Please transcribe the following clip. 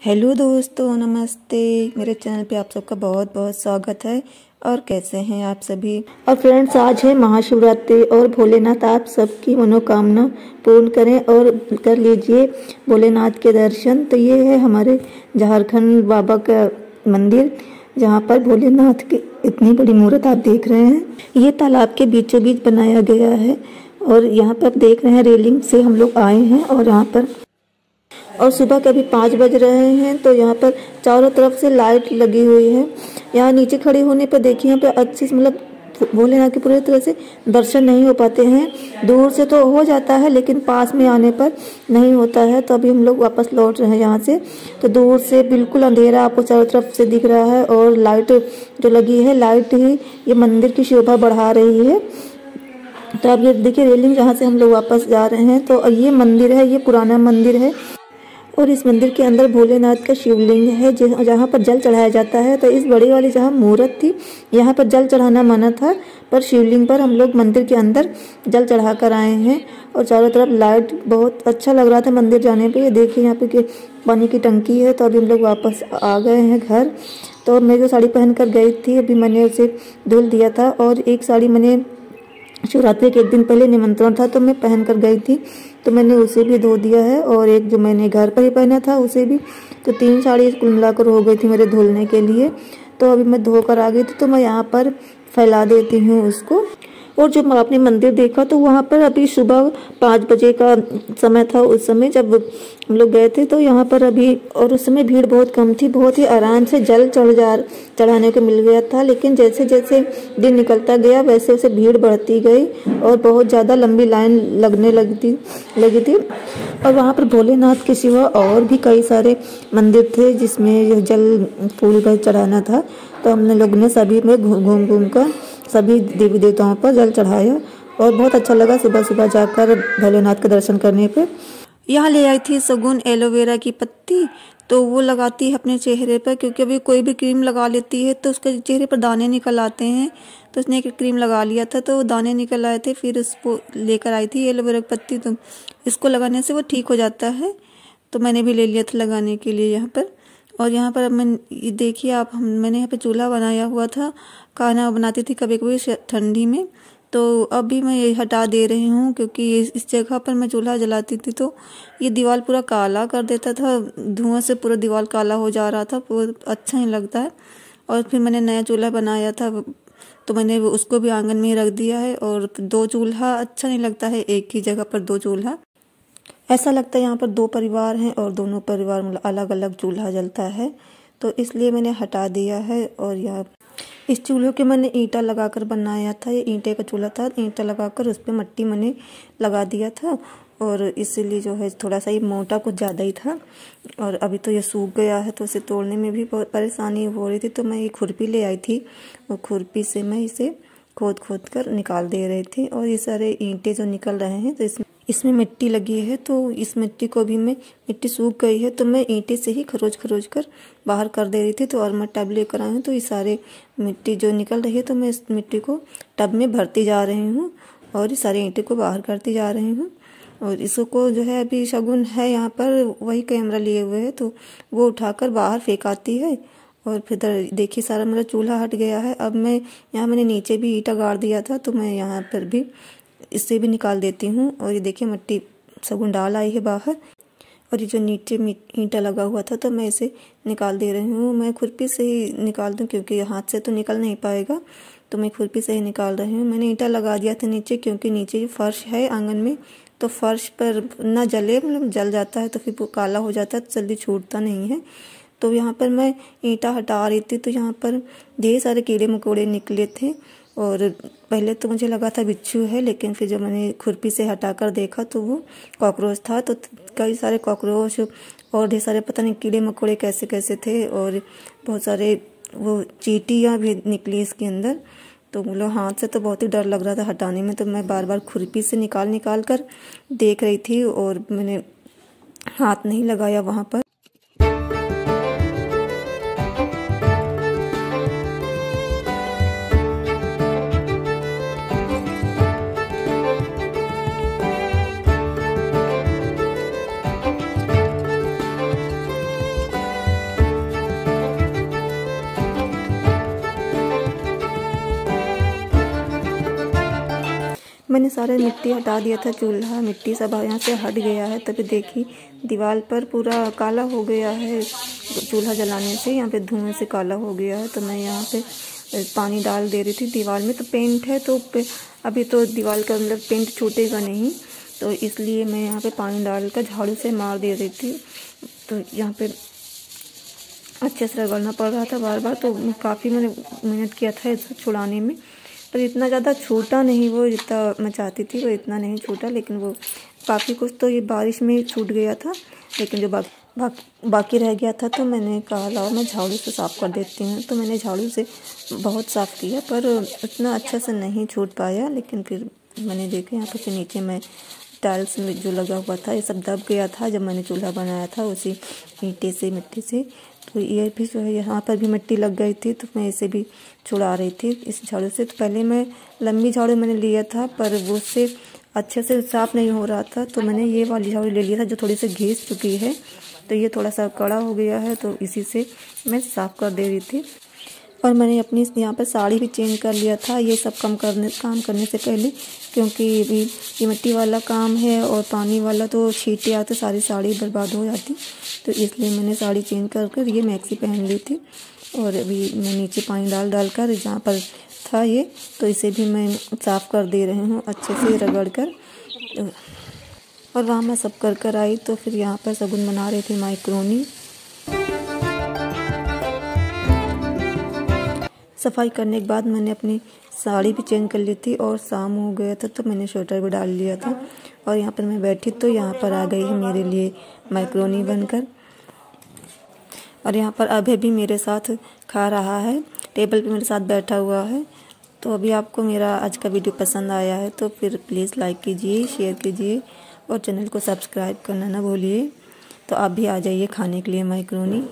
Hello दोस्तों, नमस्ते। मेरे चैनल पे आप सबका बहुत बहुत स्वागत है। और कैसे हैं आप सभी। और फ्रेंड्स, आज है महाशिवरात्रि और भोलेनाथ आप सबकी मनोकामना पूर्ण करें और कर लीजिए भोलेनाथ के दर्शन। तो ये है हमारे झारखंड बाबा का मंदिर, जहाँ पर भोलेनाथ की इतनी बड़ी मूर्त आप देख रहे हैं। ये तालाब के बीचों बीच बनाया गया है और यहाँ पर आप देख रहे हैं रेलिंग से हम लोग आए हैं और यहाँ पर और सुबह के अभी 5 बज रहे हैं। तो यहाँ पर चारों तरफ से लाइट लगी हुई है। यहाँ नीचे खड़े होने पर देखिए, यहाँ पे अच्छे से मतलब भोलेनाथ के पूरी तरह से दर्शन नहीं हो पाते हैं। दूर से तो हो जाता है लेकिन पास में आने पर नहीं होता है। तो अभी हम लोग वापस लौट रहे हैं यहाँ से। तो दूर से बिल्कुल अंधेरा आपको चारों तरफ से दिख रहा है और लाइट जो लगी है, लाइट ही ये मंदिर की शोभा बढ़ा रही है। तो अब ये देखिए रेलिंग जहाँ से हम लोग वापस जा रहे हैं। तो ये मंदिर है, ये पुराना मंदिर है और इस मंदिर के अंदर भोलेनाथ का शिवलिंग है जहाँ पर जल चढ़ाया जाता है। तो इस बड़ी वाली जहाँ मूर्त थी, यहाँ पर जल चढ़ाना मना था, पर शिवलिंग पर हम लोग मंदिर के अंदर जल चढ़ा कर आए हैं। और चारों तरफ लाइट, बहुत अच्छा लग रहा था मंदिर जाने पे। ये देखिए यहाँ पे कि पानी की टंकी है। तो अभी हम लोग वापस आ गए हैं घर। तो मैं जो साड़ी पहन कर गई थी, अभी मैंने उसे धुल दिया था और एक साड़ी मैंने शिवरात्रि के एक दिन पहले निमंत्रण था तो मैं पहन कर गई थी, तो मैंने उसे भी धो दिया है। और एक जो मैंने घर पर ही पहना था उसे भी। तो 3 साड़ी कुल मिलाकर हो गई थी मेरे धुलने के लिए। तो अभी मैं धोकर आ गई थी, तो मैं यहाँ पर फैला देती हूँ उसको। और जब आपने मंदिर देखा तो वहाँ पर अभी सुबह 5 बजे का समय था। उस समय जब हम लोग गए थे तो यहाँ पर अभी, और उस समय भीड़ बहुत कम थी, बहुत ही आराम से जल चढ़ाने को मिल गया था। लेकिन जैसे जैसे दिन निकलता गया वैसे वैसे भीड़ बढ़ती गई और बहुत ज़्यादा लंबी लाइन लगने लगी थी। और वहाँ पर भोलेनाथ के सिवा और भी कई सारे मंदिर थे जिसमें जल फूल का चढ़ाना था। तो हमने लोग ने सभी में घूम कर सभी देवी देवताओं पर जल चढ़ाया और बहुत अच्छा लगा सुबह सुबह जाकर भोलेनाथ के दर्शन करने पे। यहाँ ले आई थी सगुन एलोवेरा की पत्ती, तो वो लगाती है अपने चेहरे पर, क्योंकि अभी कोई भी क्रीम लगा लेती है तो उसके चेहरे पर दाने निकल आते हैं। तो उसने एक क्रीम लगा लिया था तो वो दाने निकल आए थे, फिर उसको लेकर आई थी एलोवेरा की पत्ती। तो इसको लगाने से वो ठीक हो जाता है। तो मैंने भी ले लिया था लगाने के लिए यहाँ पर। और यहाँ पर अब मैं देखिए आप, मैंने यहाँ पे चूल्हा बनाया हुआ था, खाना बनाती थी कभी कभी ठंडी में। तो अब भी मैं ये हटा दे रही हूँ क्योंकि इस जगह पर मैं चूल्हा जलाती थी तो ये दीवार पूरा काला कर देता था, धुआं से पूरा दीवार काला हो जा रहा था, वो अच्छा नहीं लगता है। और फिर मैंने नया चूल्हा बनाया था तो मैंने उसको भी आंगन में ही रख दिया है। और 2 चूल्हा अच्छा नहीं लगता है, एक ही जगह पर 2 चूल्हा। ऐसा लगता है यहाँ पर 2 परिवार हैं और दोनों परिवार मतलब अलग अलग चूल्हा जलता है, तो इसलिए मैंने हटा दिया है। और यहाँ इस चूल्हे के मैंने ईंटा लगाकर बनाया था, ये ईंटे का चूल्हा था। ईंटा लगाकर उस पर मिट्टी मैंने लगा दिया था और इसीलिए जो है थोड़ा सा ये मोटा कुछ ज़्यादा ही था। और अभी तो ये सूख गया है तो इसे तोड़ने में भी बहुत परेशानी हो रही थी। तो मैं ये खुरपी ले आई थी और खुरपी से मैं इसे खोद खोद कर निकाल दे रही थी। और ये सारे ईंटे जो निकल रहे हैं तो इसमें मिट्टी लगी है, तो इस मिट्टी को भी मिट्टी सूख गई है तो मैं ईंटे से ही खरोच कर बाहर कर दे रही थी। तो और मैं टब लेकर आई हूँ, तो ये सारे मिट्टी जो निकल रही है तो मैं इस मिट्टी को टब में भरती जा रही हूँ और ये सारे ईंटे को बाहर करती जा रही हूँ। और इसको जो है अभी शगुन है यहाँ पर, वही कैमरा लिए हुए है तो वो उठाकर बाहर फेंक आती है। और फिर देखिए सारा मेरा चूल्हा हट गया है। अब मैं यहाँ मैंने नीचे भी ईंटा गाड़ दिया था तो मैं यहाँ पर भी इससे भी निकाल देती हूँ। और ये देखिए मिट्टी सगुन डाल आई है बाहर। और ये जो नीचे ईंटा लगा हुआ था तो मैं इसे निकाल दे रही हूँ। मैं खुरपी से ही निकाल दूँ क्योंकि हाथ से तो निकल नहीं पाएगा, तो मैं खुरपी से ही निकाल रही हूँ। मैंने ईंटा लगा दिया था नीचे क्योंकि नीचे जो फर्श है आंगन में, तो फर्श पर ना जले, मतलब जल जाता है तो फिर वो काला हो जाता है, तो जल्दी छूटता नहीं है। तो यहाँ पर मैं ईंटा हटा रही थी तो यहाँ पर ढेर सारे कीड़े मकोड़े निकले थे। और पहले तो मुझे लगा था बिच्छू है, लेकिन फिर जब मैंने खुरपी से हटाकर देखा तो वो कॉकरोच था। तो कई सारे कॉकरोच और ढेर सारे पता नहीं कीड़े मकोड़े कैसे कैसे थे, और बहुत सारे वो चींटियाँ भी निकली इसके अंदर। तो मतलब हाथ से तो बहुत ही डर लग रहा था हटाने में, तो मैं बार बार खुरपी से निकाल कर देख रही थी और मैंने हाथ नहीं लगाया वहाँ पर। मैंने सारा मिट्टी हटा दिया था, चूल्हा मिट्टी सब यहाँ से हट गया है। तभी देखी दीवार पर पूरा काला हो गया है, चूल्हा जलाने से यहाँ पे धुएं से काला हो गया है। तो मैं यहाँ पे पानी डाल दे रही थी दीवार में। तो पेंट है तो अभी तो दीवार का अंदर पेंट छूटेगा नहीं, तो इसलिए मैं यहाँ पे पानी डालकर झाड़ू से मार दे रही थी। तो यहाँ पे अच्छे से रगड़ना पड़ रहा था बार बार, तो काफ़ी मैंने मेहनत किया था इसे छुड़ाने में। पर इतना ज़्यादा छूटा नहीं, वो जितना मैं चाहती थी वो इतना नहीं छूटा, लेकिन वो काफ़ी कुछ तो ये बारिश में छूट गया था। लेकिन जो बाकी रह गया था तो मैंने कहा लाओ मैं झाड़ू से साफ़ कर देती हूँ। तो मैंने झाड़ू से बहुत साफ़ किया, पर उतना अच्छा से नहीं छूट पाया। लेकिन फिर मैंने देखा यहाँ पर नीचे में टाइल्स में जो लगा हुआ था ये सब दब गया था जब मैंने चूल्हा बनाया था उसी ईंटे से, मिट्टी से। तो ये भी जो है यहाँ पर भी मिट्टी लग गई थी, तो मैं इसे भी छुड़ा रही थी इस झाड़ू से। तो पहले मैं लंबी झाड़ू मैंने लिया था, पर वो उससे अच्छे से साफ़ नहीं हो रहा था, तो मैंने ये वाली झाड़ू ले लिया था जो थोड़ी सी घिस चुकी है। तो ये थोड़ा सा कड़ा हो गया है, तो इसी से मैं साफ़ कर दे रही थी। और मैंने अपनी यहाँ पर साड़ी भी चेंज कर लिया था ये सब काम करने से पहले, क्योंकि ये मिट्टी वाला काम है और पानी वाला तो छींटे आते सारी साड़ी बर्बाद हो जाती। तो इसलिए मैंने साड़ी चेंज कर ये मैक्सी पहन ली थी। और अभी मैं नीचे पानी डाल कर जहाँ पर था ये, तो इसे भी मैं साफ़ कर दे रही हूँ अच्छे से रगड़ कर। और वहाँ मैं सब कर आई, तो फिर यहाँ पर शगुन बना रही थी मैक्रोनी। सफाई करने के बाद मैंने अपनी साड़ी भी चेंज कर ली थी और शाम हो गया था, तो मैंने स्वेटर भी डाल लिया था। और यहाँ पर मैं बैठी तो यहाँ पर आ गई है मेरे लिए मैक्रोनी बनकर। और यहाँ पर अभय भी मेरे साथ खा रहा है, टेबल पे मेरे साथ बैठा हुआ है। तो अभी आपको मेरा आज का वीडियो पसंद आया है तो फिर प्लीज़ लाइक कीजिए, शेयर कीजिए और चैनल को सब्सक्राइब करना ना भूलिए। तो आप भी आ जाइए खाने के लिए मैक्रोनी।